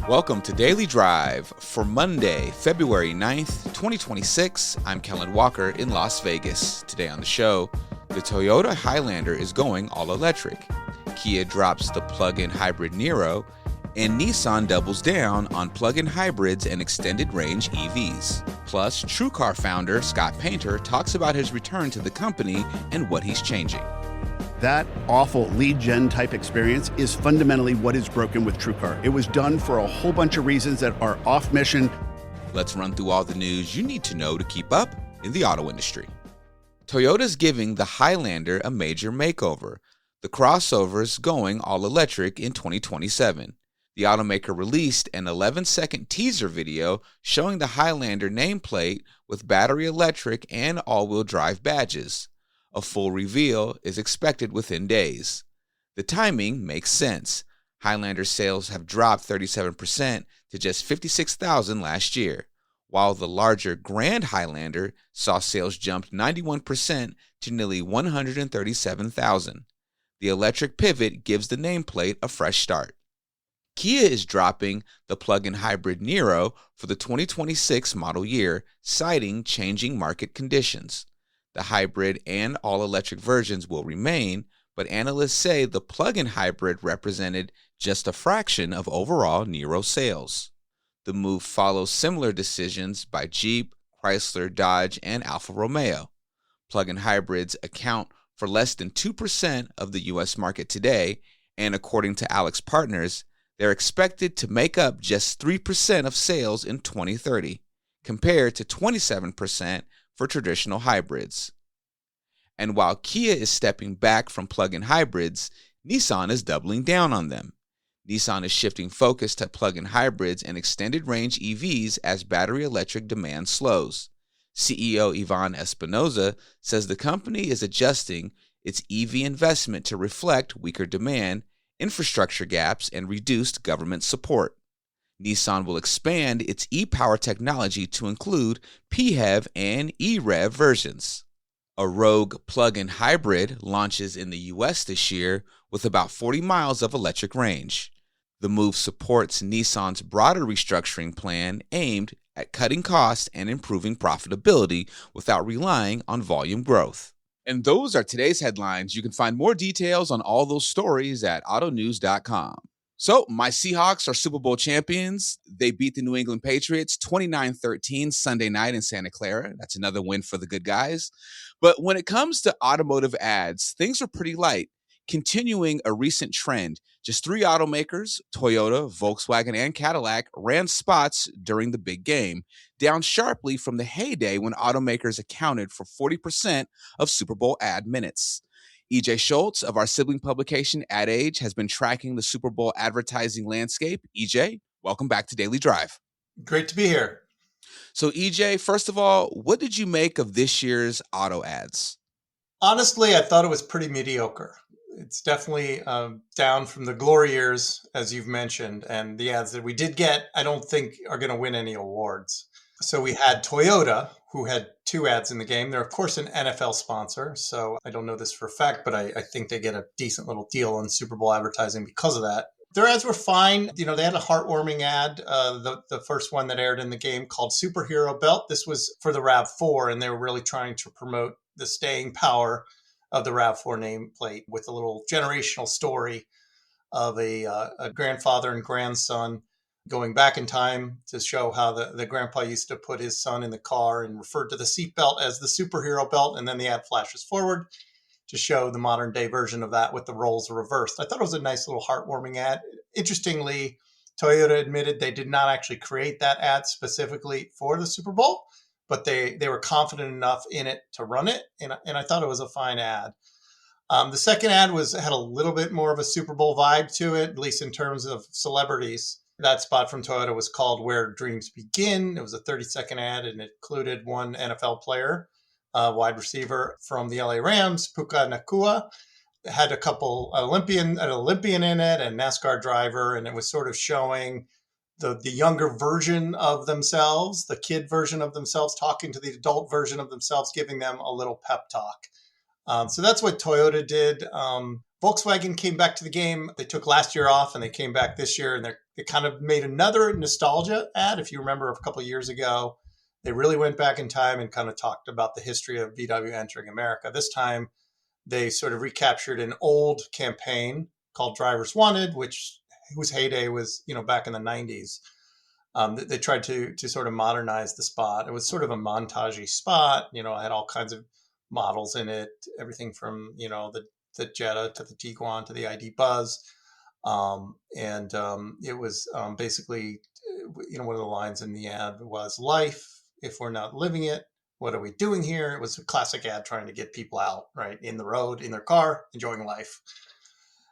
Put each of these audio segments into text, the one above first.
Welcome to Daily Drive for Monday, February 9th, 2026. I'm Kellen Walker in Las Vegas. Today on the show, the Toyota Highlander is going all electric. Kia drops the plug-in hybrid Niro, and Nissan doubles down on plug-in hybrids and extended range EVs. Plus, TrueCar founder Scott Painter talks about his return to the company and what he's changing. That awful lead gen type experience is fundamentally what is broken with TrueCar. It was done for a whole bunch of reasons that are off mission. Let's run through all the news you need to know to keep up in the auto industry. Toyota's giving the Highlander a major makeover. The crossover's going all electric in 2027. The automaker released an 11-second teaser video showing the Highlander nameplate with battery electric and all-wheel drive badges. A full reveal is expected within days. The timing makes sense. Highlander sales have dropped 37% to just 56,000 last year, while the larger Grand Highlander saw sales jump 91% to nearly 137,000. The electric pivot gives the nameplate a fresh start. Kia is dropping the plug-in hybrid Niro for the 2026 model year, citing changing market conditions. The hybrid and all-electric versions will remain, but analysts say the plug-in hybrid represented just a fraction of overall Niro sales. The move follows similar decisions by Jeep, Chrysler, Dodge, and Alfa Romeo. Plug-in hybrids account for less than 2% of the U.S. market today, and according to Alex Partners, they're expected to make up just 3% of sales in 2030, compared to 27% for traditional hybrids. And while Kia is stepping back from plug-in hybrids, Nissan is doubling down on them. Nissan is shifting focus to plug-in hybrids and extended range EVs as battery electric demand slows. CEO Ivan Espinosa says the company is adjusting its EV investment to reflect weaker demand, infrastructure gaps, and reduced government support. Nissan will expand its e-Power technology to include PHEV and e-Rev versions. A Rogue plug-in hybrid launches in the U.S. this year with about 40 miles of electric range. The move supports Nissan's broader restructuring plan aimed at cutting costs and improving profitability without relying on volume growth. And those are today's headlines. You can find more details on all those stories at autonews.com. So, my Seahawks are Super Bowl champions. They beat the New England Patriots 29-13 Sunday night in Santa Clara. That's another win for the good guys. But when it comes to automotive ads, things are pretty light. Continuing a recent trend, just 3 automakers, Toyota, Volkswagen, and Cadillac, ran spots during the big game, down sharply from the heyday when automakers accounted for 40% of Super Bowl ad minutes. EJ Schultz of our sibling publication Ad Age has been tracking the Super Bowl advertising landscape. EJ, welcome back to Daily Drive. Great to be here. So EJ, first of all, what did you make of this year's auto ads? Honestly, I thought it was pretty mediocre. It's definitely down from the glory years, as you've mentioned, and the ads that we did get, I don't think are going to win any awards. So we had Toyota, who had 2 ads in the game. They're, of course, an NFL sponsor, so I don't know this for a fact, but I think they get a decent little deal on Super Bowl advertising because of that. Their ads were fine. You know, they had a heartwarming ad, the first one that aired in the game called Superhero Belt. This was for the RAV4, and they were really trying to promote the staying power of the RAV4 nameplate with a little generational story of a grandfather and grandson going back in time to show how the grandpa used to put his son in the car and referred to the seatbelt as the superhero belt. And then the ad flashes forward to show the modern day version of that with the roles reversed. I thought it was a nice little heartwarming ad. Interestingly, Toyota admitted they did not actually create that ad specifically for the Super Bowl, but they were confident enough in it to run it. And I thought it was a fine ad. The second ad had a little bit more of a Super Bowl vibe to it, at least in terms of celebrities. That spot from Toyota was called Where Dreams Begin. It was a 30-second ad, and it included one NFL player, wide receiver from the LA Rams, Puka Nacua. It had a couple an Olympian in it, and NASCAR driver, and it was sort of showing the younger version of themselves, the kid version of themselves, talking to the adult version of themselves, giving them a little pep talk. So that's what Toyota did. Volkswagen came back to the game. They took last year off and they came back this year, and they're They kind of made another nostalgia ad. If you remember a couple of years ago, they really went back in time and kind of talked about the history of VW entering America. This time, they sort of recaptured an old campaign called Drivers Wanted, whose heyday was, back in the 90s. They tried to sort of modernize the spot. It was sort of a montagey spot. It had all kinds of models in it, everything from, the Jetta to the Tiguan to the ID Buzz. It was basically, one of the lines in the ad was, "Life, if we're not living it, what are we doing here?" It was a classic ad trying to get people out, right, in the road, in their car, enjoying life.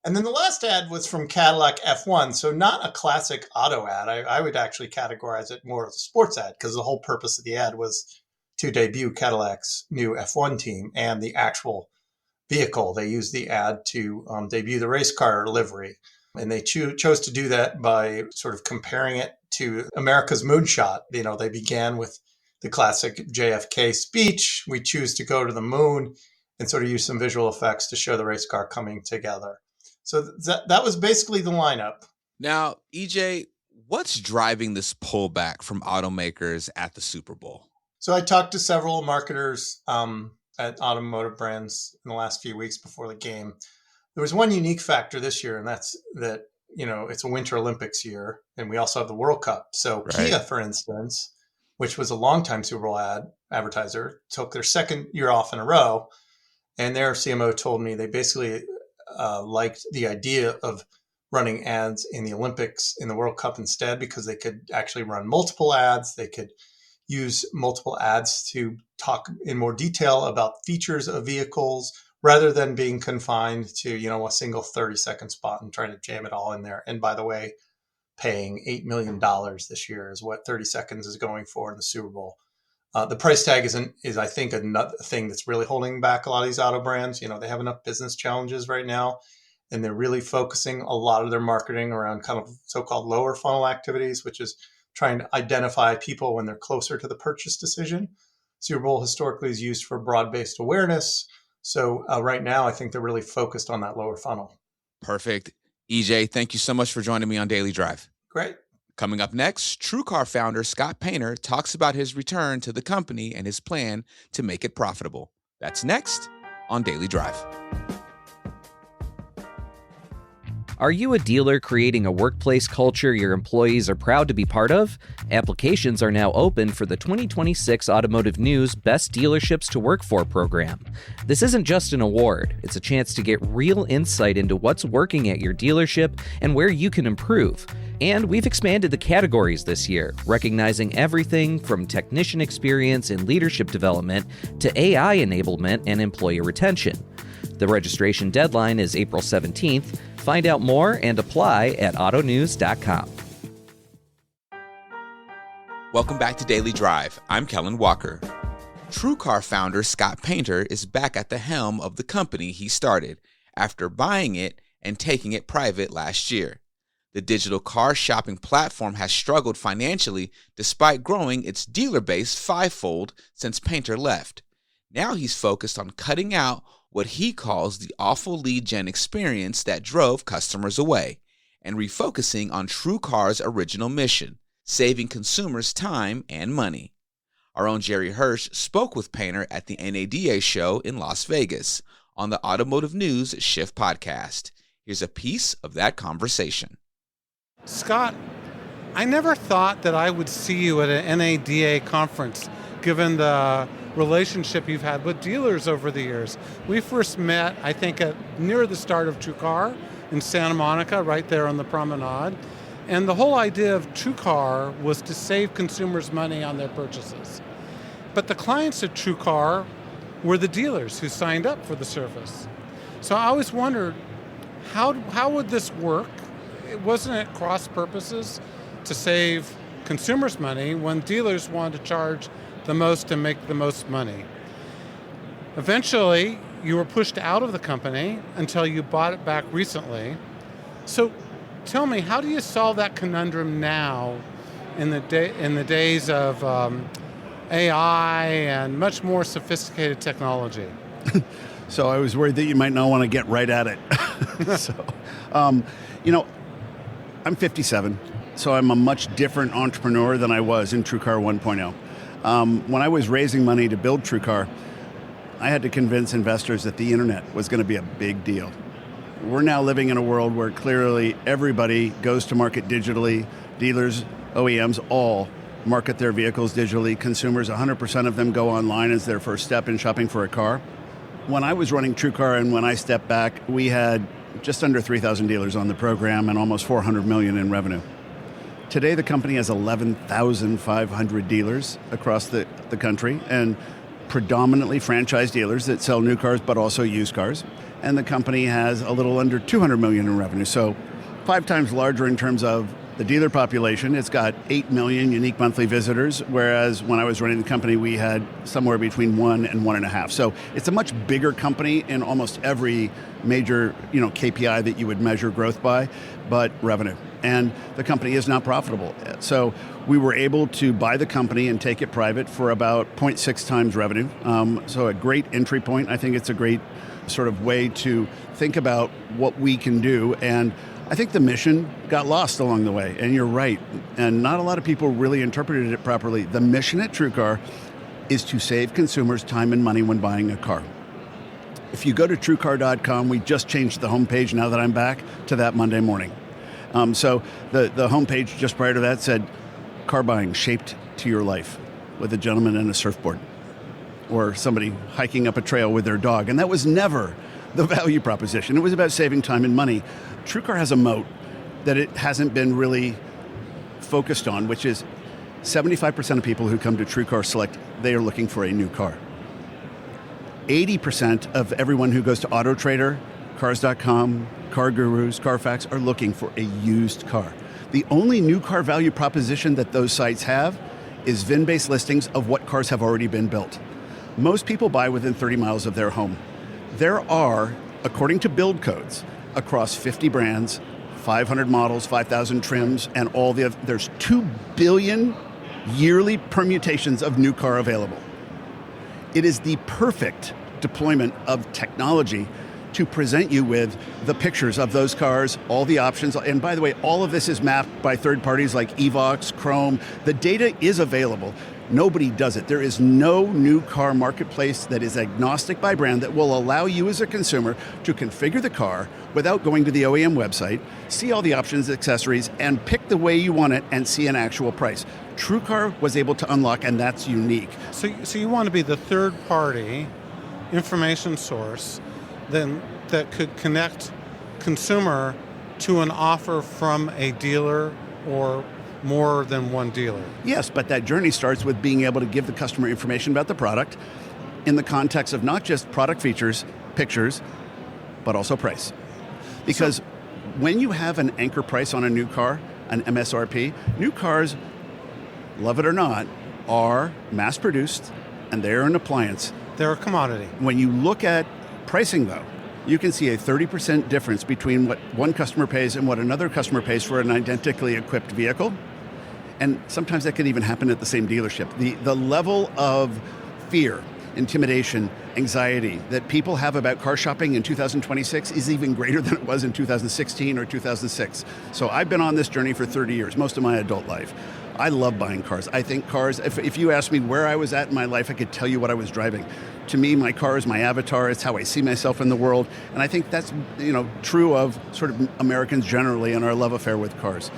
And then the last ad was from Cadillac F1. So not a classic auto ad. I would actually categorize it more as a sports ad, because the whole purpose of the ad was to debut Cadillac's new F1 team and the actual vehicle. They used the ad to debut the race car livery. And they chose to do that by sort of comparing it to America's moonshot. They began with the classic JFK speech, "We choose to go to the moon," and sort of use some visual effects to show the race car coming together. So that was basically the lineup. Now, EJ, what's driving this pullback from automakers at the Super Bowl? So I talked to several marketers at automotive brands in the last few weeks before the game. There was one unique factor this year, and that's that, it's a Winter Olympics year, and we also have the World Cup. So right. Kia, for instance, which was a longtime Super Bowl advertiser, took their second year off in a row, and their CMO told me they basically liked the idea of running ads in the Olympics, in the World Cup instead, because they could actually run multiple ads. They could use multiple ads to talk in more detail about features of vehicles, rather than being confined to, a single 30-second spot and trying to jam it all in there. And by the way, paying $8 million this year is what 30 seconds is going for in the Super Bowl. The price tag is I think another thing that's really holding back a lot of these auto brands. They have enough business challenges right now, and they're really focusing a lot of their marketing around kind of so-called lower funnel activities, which is trying to identify people when they're closer to the purchase decision. Super Bowl historically is used for broad-based awareness. So right now, I think they're really focused on that lower funnel. Perfect. EJ, thank you so much for joining me on Daily Drive. Great. Coming up next, TrueCar founder Scott Painter talks about his return to the company and his plan to make it profitable. That's next on Daily Drive. Are you a dealer creating a workplace culture your employees are proud to be part of? Applications are now open for the 2026 Automotive News Best Dealerships to Work For program. This isn't just an award, it's a chance to get real insight into what's working at your dealership and where you can improve. And we've expanded the categories this year, recognizing everything from technician experience and leadership development to AI enablement and employee retention. The registration deadline is April 17th. Find out more and apply at autonews.com. Welcome back to Daily Drive. I'm Kellen Walker. TrueCar founder Scott Painter is back at the helm of the company he started after buying it and taking it private last year. The digital car shopping platform has struggled financially despite growing its dealer base fivefold since Painter left. Now he's focused on cutting out what he calls the awful lead gen experience that drove customers away, and refocusing on TrueCar's original mission, saving consumers time and money. Our own Jerry Hirsch spoke with Painter at the NADA show in Las Vegas on the Automotive News Shift podcast. Here's a piece of that conversation. Scott, I never thought that I would see you at an NADA conference, given the relationship you've had with dealers over the years. We first met, I think, near the start of TrueCar in Santa Monica, right there on the promenade. And the whole idea of TrueCar was to save consumers money on their purchases. But the clients of TrueCar were the dealers who signed up for the service. So I always wondered, how would this work? Wasn't it cross purposes to save consumers money when dealers wanted to charge the most and make the most money? Eventually, you were pushed out of the company until you bought it back recently. So tell me, how do you solve that conundrum now in the days of AI and much more sophisticated technology? So I was worried that you might not want to get right at it. I'm 57, so I'm a much different entrepreneur than I was in TrueCar 1.0. When I was raising money to build TrueCar, I had to convince investors that the internet was going to be a big deal. We're now living in a world where clearly everybody goes to market digitally. Dealers, OEMs, all market their vehicles digitally. Consumers, 100% of them go online as their first step in shopping for a car. When I was running TrueCar and when I stepped back, we had just under 3,000 dealers on the program and almost $400 million in revenue. Today, the company has 11,500 dealers across the country, and predominantly franchise dealers that sell new cars but also used cars. And the company has a little under 200 million in revenue. So 5 times larger in terms of the dealer population. It's got 8 million unique monthly visitors, whereas when I was running the company, we had somewhere between 1 and 1.5. So it's a much bigger company in almost every major KPI that you would measure growth by, but revenue. And the company is not profitable. So we were able to buy the company and take it private for about 0.6 times revenue. So a great entry point. I think it's a great sort of way to think about what we can do. And I think the mission got lost along the way, and you're right. And not a lot of people really interpreted it properly. The mission at TrueCar is to save consumers time and money when buying a car. If you go to TrueCar.com, we just changed the homepage now that I'm back to that Monday morning. So the homepage just prior to that said, car buying shaped to your life, with a gentleman and a surfboard, or somebody hiking up a trail with their dog. And that was never the value proposition. It was about saving time and money. TrueCar has a moat that it hasn't been really focused on, which is 75% of people who come to TrueCar Select, they are looking for a new car. 80% of everyone who goes to AutoTrader, Cars.com, Car Gurus, Carfax are looking for a used car. The only new car value proposition that those sites have is VIN-based listings of what cars have already been built. Most people buy within 30 miles of their home. There are, according to build codes, across 50 brands, 500 models, 5,000 trims, and all the other, there's 2 billion yearly permutations of new car available. It is the perfect deployment of technology to present you with the pictures of those cars, all the options. And by the way, all of this is mapped by third parties like Evox, Chrome. The data is available. Nobody does it. There is no new car marketplace that is agnostic by brand that will allow you as a consumer to configure the car without going to the OEM website, see all the options, accessories, and pick the way you want it and see an actual price. TrueCar was able to unlock, and that's unique. So you want to be the third party information source then that could connect consumer to an offer from a dealer or more than one dealer. Yes, but that journey starts with being able to give the customer information about the product in the context of not just product features, pictures, but also price. Because when you have an anchor price on a new car, an MSRP, new cars, love it or not, are mass-produced and they're an appliance. They're a commodity. When you look at pricing, though, you can see a 30% difference between what one customer pays and what another customer pays for an identically equipped vehicle. And sometimes that can even happen at the same dealership. The level of fear, intimidation, anxiety that people have about car shopping in 2026 is even greater than it was in 2016 or 2006. So I've been on this journey for 30 years, most of my adult life. I love buying cars. I think cars, if you asked me where I was at in my life, I could tell you what I was driving. To me, my car is my avatar. It's how I see myself in the world. And I think that's true of sort of Americans generally and our love affair with cars.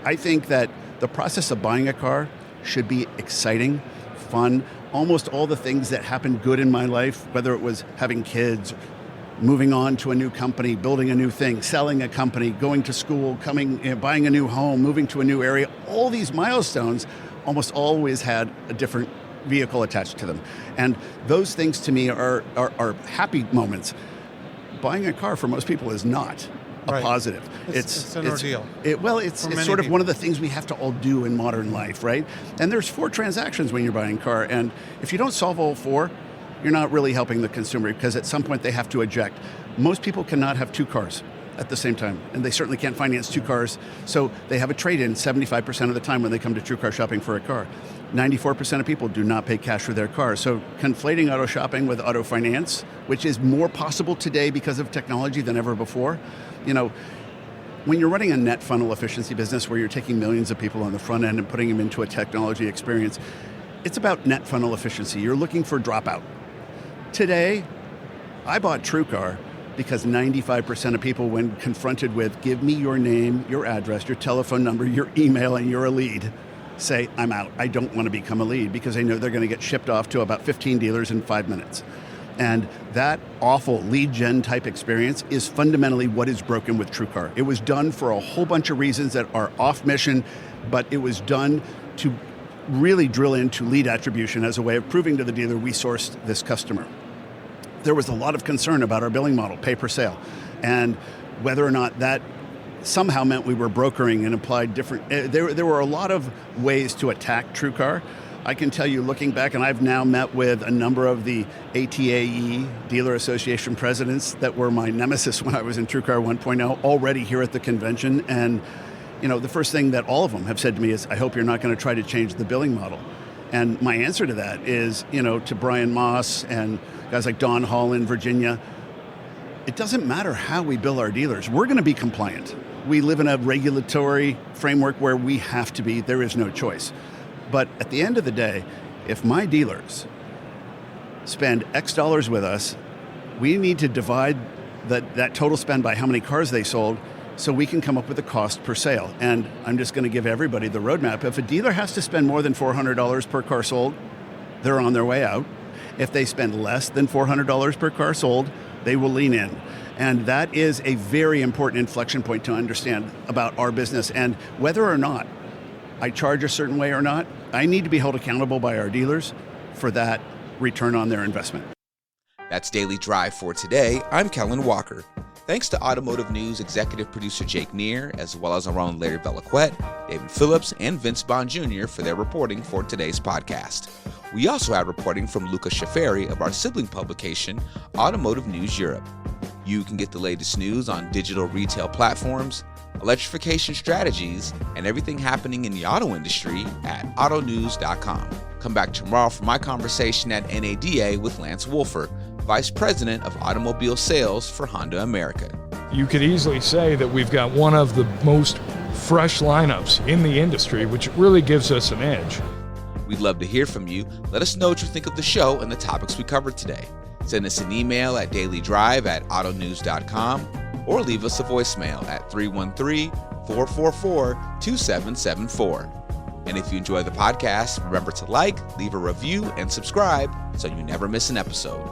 I think that the process of buying a car should be exciting, fun, almost all the things that happened good in my life, whether it was having kids, moving on to a new company, building a new thing, selling a company, going to school, buying a new home, moving to a new area. All these milestones almost always had a different vehicle attached to them. And those things to me are happy moments. Buying a car for most people is not a positive. It's an ordeal. It's sort of one of the things we have to all do in modern life, right? And there's 4 transactions when you're buying a car. And if you don't solve all 4, you're not really helping the consumer, because at some point they have to eject. Most people cannot have 2 cars at the same time, and they certainly can't finance 2 cars. So they have a trade-in 75% of the time when they come to TrueCar shopping for a car. 94% of people do not pay cash for their car. So conflating auto shopping with auto finance, which is more possible today because of technology than ever before, When you're running a net funnel efficiency business where you're taking millions of people on the front end and putting them into a technology experience, it's about net funnel efficiency. You're looking for dropout. Today, I bought TrueCar because 95% of people, when confronted with, give me your name, your address, your telephone number, your email, and you're a lead, say, I'm out. I don't want to become a lead because they know they're going to get shipped off to about 15 dealers in 5 minutes. And that awful lead gen type experience is fundamentally what is broken with TrueCar. It was done for a whole bunch of reasons that are off mission, but it was done to really drill into lead attribution as a way of proving to the dealer we sourced this customer. There was a lot of concern about our billing model, pay per sale, and whether or not that somehow meant we were brokering and applied different, there were a lot of ways to attack TrueCar. I can tell you, looking back, and I've now met with a number of the ATAE, Dealer Association presidents that were my nemesis when I was in TrueCar 1.0, already here at the convention. And the first thing that all of them have said to me is, I hope you're not going to try to change the billing model. And my answer to that is, to Brian Moss and guys like Don Hall in Virginia, it doesn't matter how we bill our dealers. We're going to be compliant. We live in a regulatory framework where we have to be. There is no choice. But at the end of the day, if my dealers spend X dollars with us, we need to divide that total spend by how many cars they sold so we can come up with a cost per sale. And I'm just going to give everybody the roadmap. If a dealer has to spend more than $400 per car sold, they're on their way out. If they spend less than $400 per car sold, they will lean in. And that is a very important inflection point to understand about our business. And whether or not I charge a certain way or not, I need to be held accountable by our dealers for that return on their investment. That's Daily Drive for today. I'm Kellen Walker. Thanks to Automotive News executive producer Jake Neer, as well as our own Larry Bellaquette, David Phillips, and Vince Bond Jr. for their reporting for today's podcast. We also had reporting from Luca Schiferi of our sibling publication, Automotive News Europe. You can get the latest news on digital retail platforms, electrification strategies, and everything happening in the auto industry at autonews.com. Come back tomorrow for my conversation at NADA with Lance Wolfer, Vice President of Automobile Sales for Honda America. You could easily say that we've got one of the most fresh lineups in the industry, which really gives us an edge. We'd love to hear from you. Let us know what you think of the show and the topics we covered today. Send us an email at dailydrive@autonews.com or leave us a voicemail at 313-444-2774. And if you enjoy the podcast, remember to like, leave a review, and subscribe so you never miss an episode.